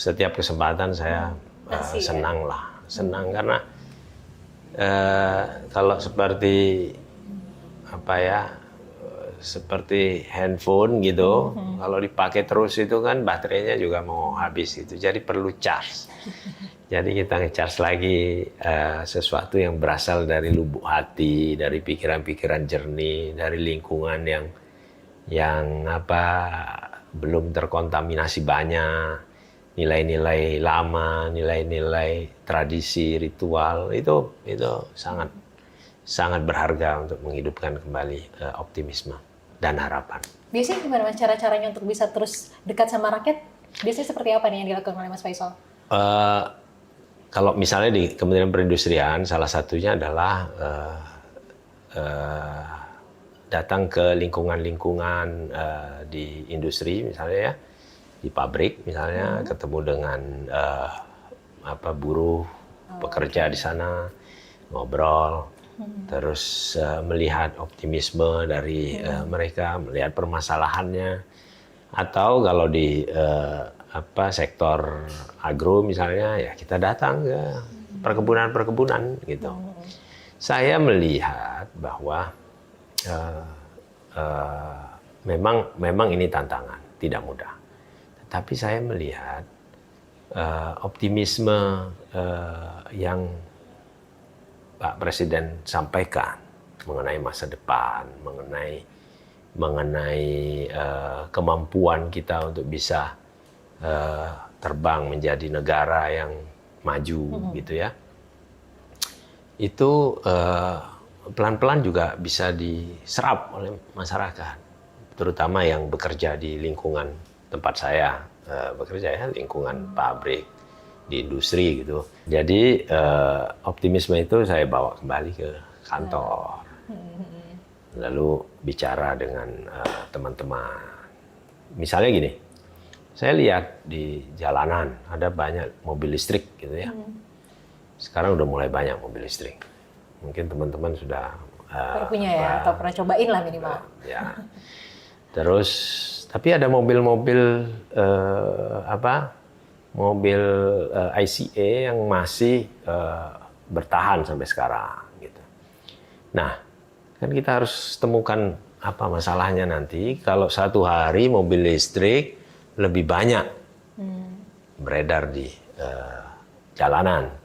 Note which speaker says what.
Speaker 1: setiap kesempatan saya senang lah, senang karena kalau seperti apa ya, seperti handphone gitu, kalau dipakai terus itu kan baterainya juga mau habis gitu, jadi perlu charge. Jadi kita nge-charge lagi sesuatu yang berasal dari lubuk hati, dari pikiran-pikiran jernih, dari lingkungan yang apa belum terkontaminasi banyak nilai-nilai lama, nilai-nilai tradisi, ritual itu sangat sangat berharga untuk menghidupkan kembali optimisme dan harapan.
Speaker 2: Biasanya gimana Mas cara-caranya untuk bisa terus dekat sama rakyat? Biasanya seperti apa nih yang dilakukan oleh Mas Faisal?
Speaker 1: Kalau misalnya di Kementerian Perindustrian, salah satunya adalah datang ke lingkungan-lingkungan di industri misalnya ya, di pabrik misalnya, ketemu dengan buruh, pekerja di sana, ngobrol, terus melihat optimisme dari mereka, melihat permasalahannya, atau kalau di sektor agro misalnya ya kita datang ke perkebunan gitu. Saya melihat bahwa memang ini tantangan, tidak mudah. Tapi saya melihat optimisme yang Pak Presiden sampaikan mengenai masa depan, mengenai kemampuan kita untuk bisa terbang menjadi negara yang maju gitu ya. Itu pelan-pelan juga bisa diserap oleh masyarakat, terutama yang bekerja di lingkungan tempat saya bekerja ya, lingkungan pabrik, di industri gitu. Jadi optimisme itu saya bawa kembali ke kantor, lalu bicara dengan teman-teman. Misalnya gini, saya lihat di jalanan ada banyak mobil listrik gitu ya. Sekarang udah mulai banyak mobil listrik. Mungkin teman-teman sudah
Speaker 2: punya ya, atau pernah cobain lah minimal.
Speaker 1: Ya. Terus, tapi ada mobil-mobil mobil ICE yang masih bertahan sampai sekarang gitu. Nah, kan kita harus temukan apa masalahnya nanti kalau satu hari mobil listrik lebih banyak beredar di jalanan.